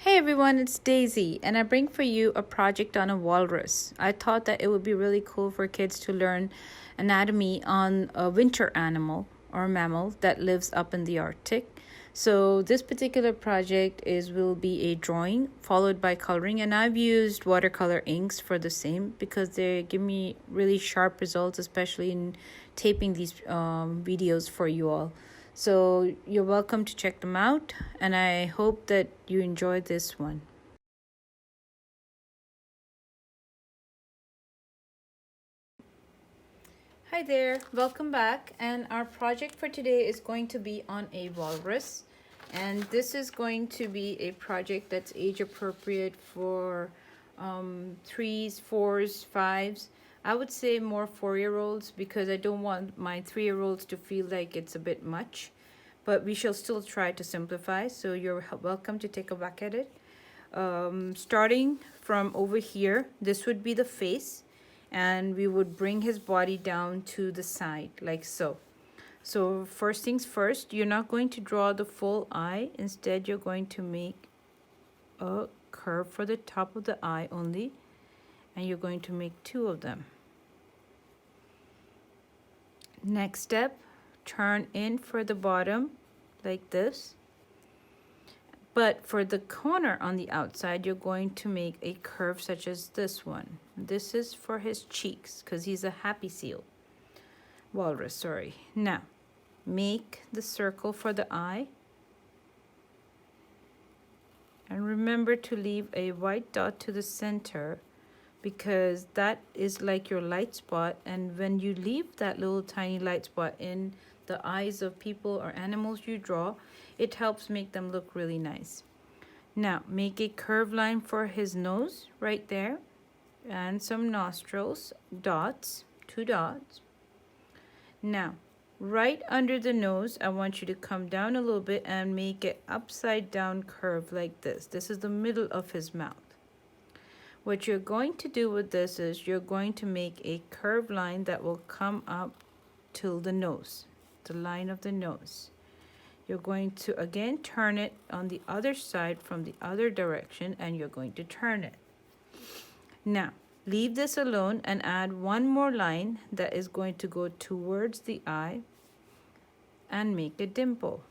Hey everyone, it's Daisy, and I bring for you a project on a walrus. I thought that it would be really cool for kids to learn anatomy on a winter animal or mammal that lives up in the Arctic. So this particular project will be a drawing followed by coloring, and I've used watercolor inks for the same because they give me really sharp results, especially in taping these videos for you all. So you're welcome to check them out, and I hope that you enjoy this one. Hi there, welcome back. And our project for today is going to be on a walrus. And this is going to be a project that's age appropriate for threes, fours, fives. I would say more 4-year-olds because I don't want my 3-year-olds to feel like it's a bit much. But we shall still try to simplify, so you're welcome to take a whack at it. Starting from over here, this would be the face, and we would bring his body down to the side like so. So first things first, you're not going to draw the full eye. Instead, you're going to make a curve for the top of the eye only, and you're going to make 2 of them. Next step, turn in for the bottom like this. But for the corner on the outside, you're going to make a curve such as this one. This is for his cheeks because he's a happy seal. Walrus, sorry. Now, make the circle for the eye. And remember to leave a white dot to the center because that is like your light spot. And when you leave that little tiny light spot in the eyes of people or animals you draw, it helps make them look really nice. Now, make a curved line for his nose right there and some nostrils, dots, 2 dots. Now, right under the nose, I want you to come down a little bit and make it upside down curve like this. This is the middle of his mouth. What you're going to do with this is you're going to make a curved line that will come up till the nose, the line of the nose. You're going to again turn it on the other side from the other direction, and you're going to turn it. Now, leave this alone and add 1 more line that is going to go towards the eye and make a dimple.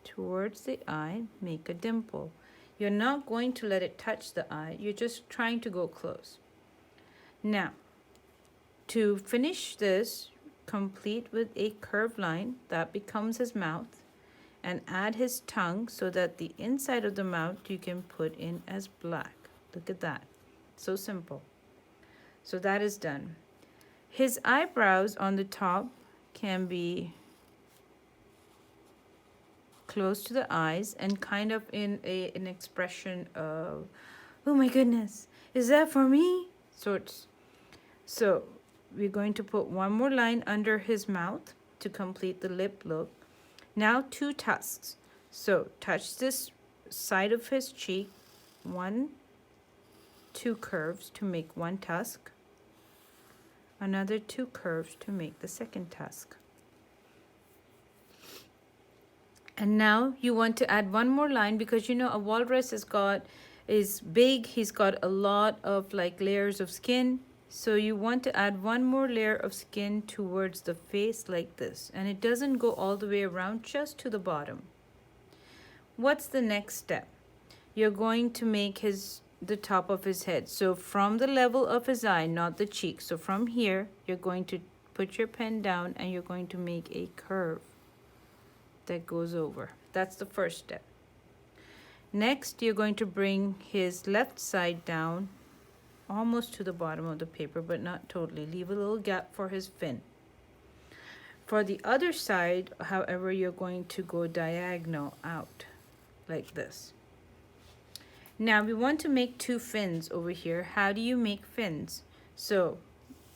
Towards the eye, make a dimple. You're not going to let it touch the eye. You're just trying to go close. Now, to finish this, complete with a curved line that becomes his mouth, and add his tongue so that the inside of the mouth you can put in as black. Look at that. So simple. So that is done. His eyebrows on the top can be close to the eyes and kind of in an expression of, oh my goodness, is that for me? Sorts. So we're going to put 1 more line under his mouth to complete the lip look. Now 2 tusks. So touch this side of his cheek, 2 curves to make 1 tusk. Another 2 curves to make the second tusk. And now you want to add 1 more line because a walrus is big. He's got a lot of like layers of skin. So you want to add 1 more layer of skin towards the face like this. And it doesn't go all the way around, just to the bottom. What's the next step? You're going to make the top of his head. So from the level of his eye, not the cheek. So from here, you're going to put your pen down and you're going to make a curve that goes over. That's the first step. Next, you're going to bring his left side down almost to the bottom of the paper, but not totally. Leave a little gap for his fin. For the other side, however, you're going to go diagonal out like this. Now we want to make 2 fins over here. How do you make fins? So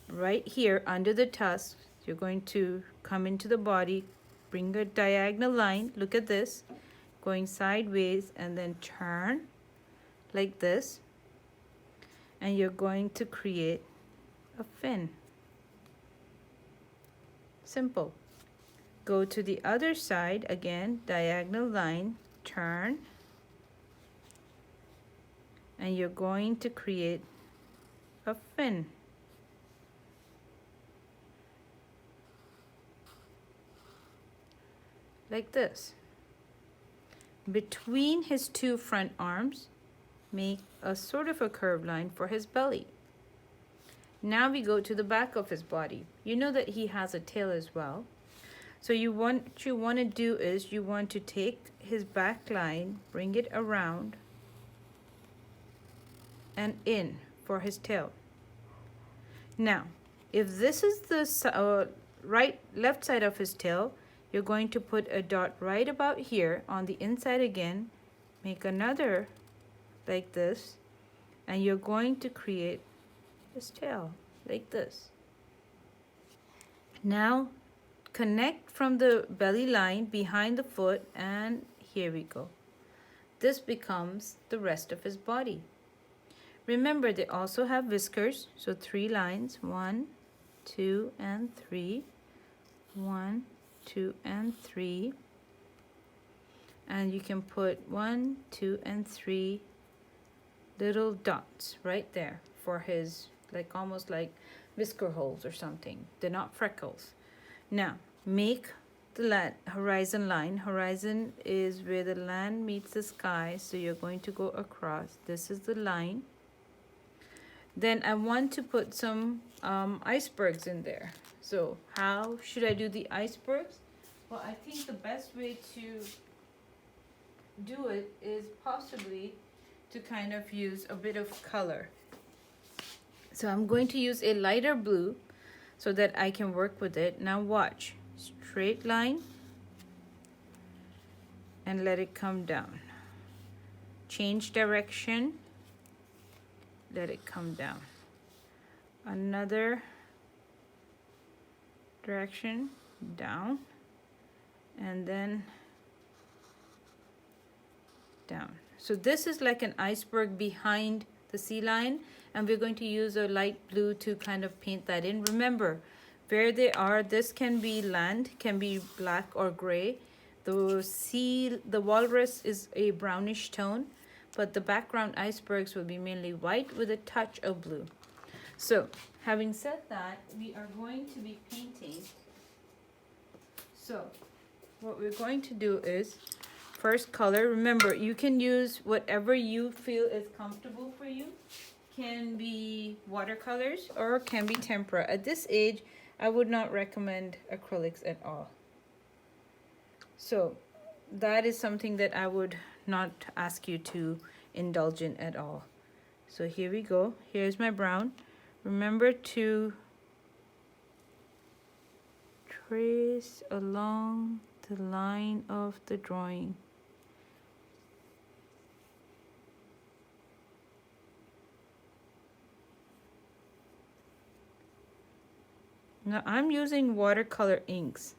right here under the tusk, you're going to come into the body, bring a diagonal line. Look at this, going sideways, and then turn like this. And you're going to create a fin. Simple. Go to the other side, again, diagonal line, turn, and you're going to create a fin. Like this. Between his two front arms, make a sort of a curved line for his belly. Now we go to the back of his body. You know that he has a tail as well. So what you want to do is you want to take his back line, bring it around and in for his tail. Now, if this is the left side of his tail, you're going to put a dot right about here on the inside again, make another like this, and you're going to create his tail like this. Now, connect from the belly line behind the foot, and here we go. This becomes the rest of his body. Remember, they also have whiskers, so 3 lines, 1, 2, and 3, 1, 2, and 3, and you can put 1, 2, and 3 little dots right there for his, like almost like whisker holes or something. They're not freckles. Now, make the horizon line. Horizon is where the land meets the sky, so you're going to go across. This is the line. Then I want to put some icebergs in there. So how should I do the icebergs? Well, I think the best way to do it is possibly to kind of use a bit of color. So I'm going to use a lighter blue so that I can work with it. Now watch. Straight line and let it come down. Change direction. Let it come down. Another direction, down, and then down. So this is like an iceberg behind the sea line, and we're going to use a light blue to kind of paint that in. Remember, where they are, this can be land, can be black or gray. The walrus is a brownish tone, but the background icebergs will be mainly white with a touch of blue. So, having said that, we are going to be painting. So, what we're going to do is, first color, remember, you can use whatever you feel is comfortable for you. Can be watercolors or can be tempera. At this age, I would not recommend acrylics at all. So, that is something that I would not ask you to indulge in at all. So here we go. Here's my brown. Remember to trace along the line of the drawing. Now I'm using watercolor inks.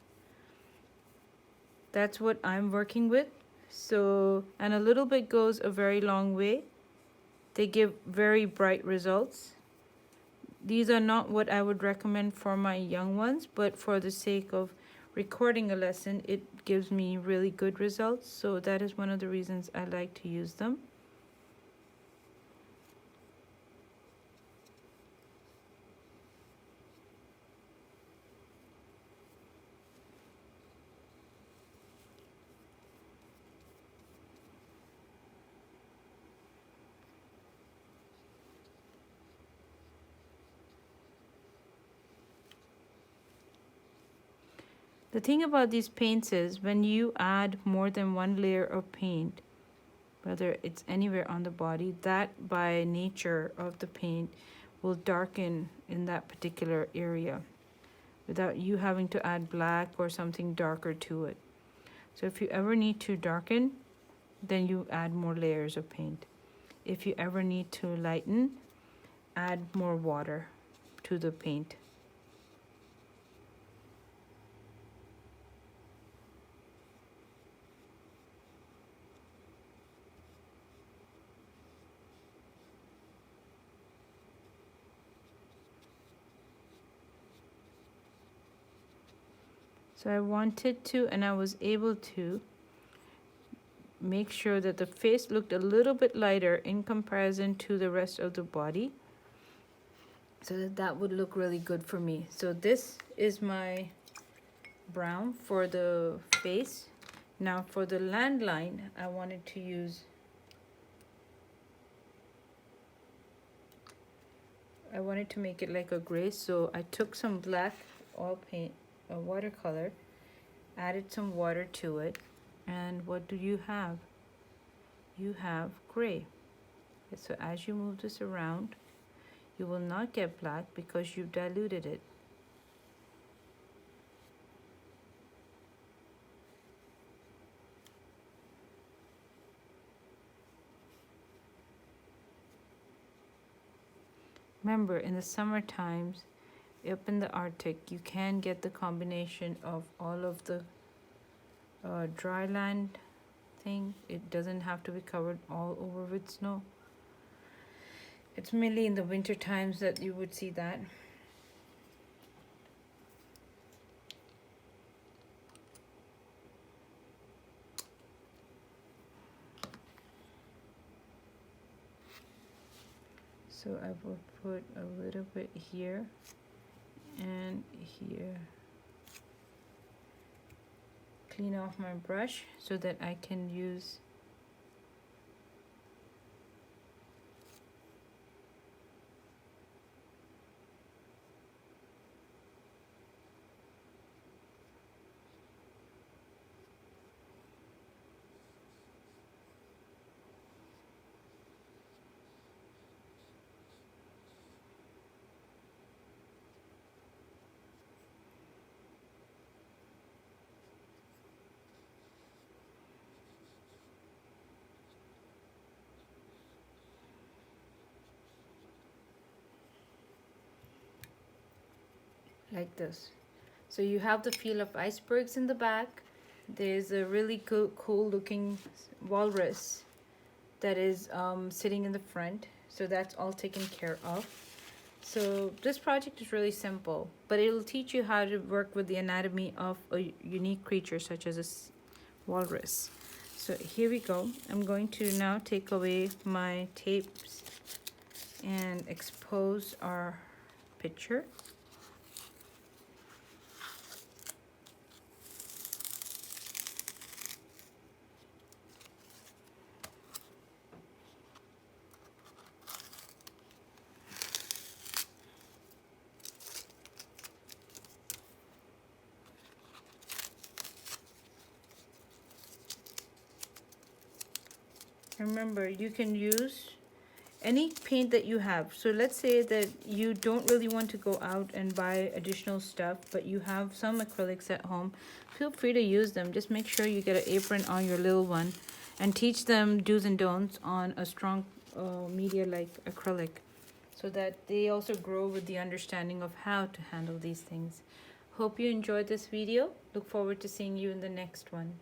That's what I'm working with. So, and a little bit goes a very long way. They give very bright results. These are not what I would recommend for my young ones, but for the sake of recording a lesson, it gives me really good results. So that is one of the reasons I like to use them. The thing about these paints is when you add more than one layer of paint, whether it's anywhere on the body, that by nature of the paint will darken in that particular area without you having to add black or something darker to it. So if you ever need to darken, then you add more layers of paint. If you ever need to lighten, add more water to the paint. So I wanted to, and I was able to, make sure that the face looked a little bit lighter in comparison to the rest of the body, so that that would look really good for me. So this is my brown for the face. Now for the landline, I wanted to use, I wanted to make it like a gray, so I took some black oil paint, a watercolor, added some water to it, and what do you have? You have gray. So as you move this around, you will not get black because you've diluted it. Remember, in the summer times, up in the Arctic, you can get the combination of all of the dry land thing. It doesn't have to be covered all over with snow. It's mainly in the winter times that you would see that. So I will put a little bit here and here. Clean off my brush so that I can use like this. So you have the feel of icebergs in the back. There's a really cool looking walrus that is sitting in the front. So that's all taken care of. So this project is really simple, but it'll teach you how to work with the anatomy of a unique creature such as a walrus. So here we go. I'm going to now take away my tapes and expose our picture. Remember, you can use any paint that you have. So let's say that you don't really want to go out and buy additional stuff, but you have some acrylics at home. Feel free to use them. Just make sure you get an apron on your little one and teach them do's and don'ts on a strong media like acrylic, so that they also grow with the understanding of how to handle these things. Hope you enjoyed this video. Look forward to seeing you in the next one.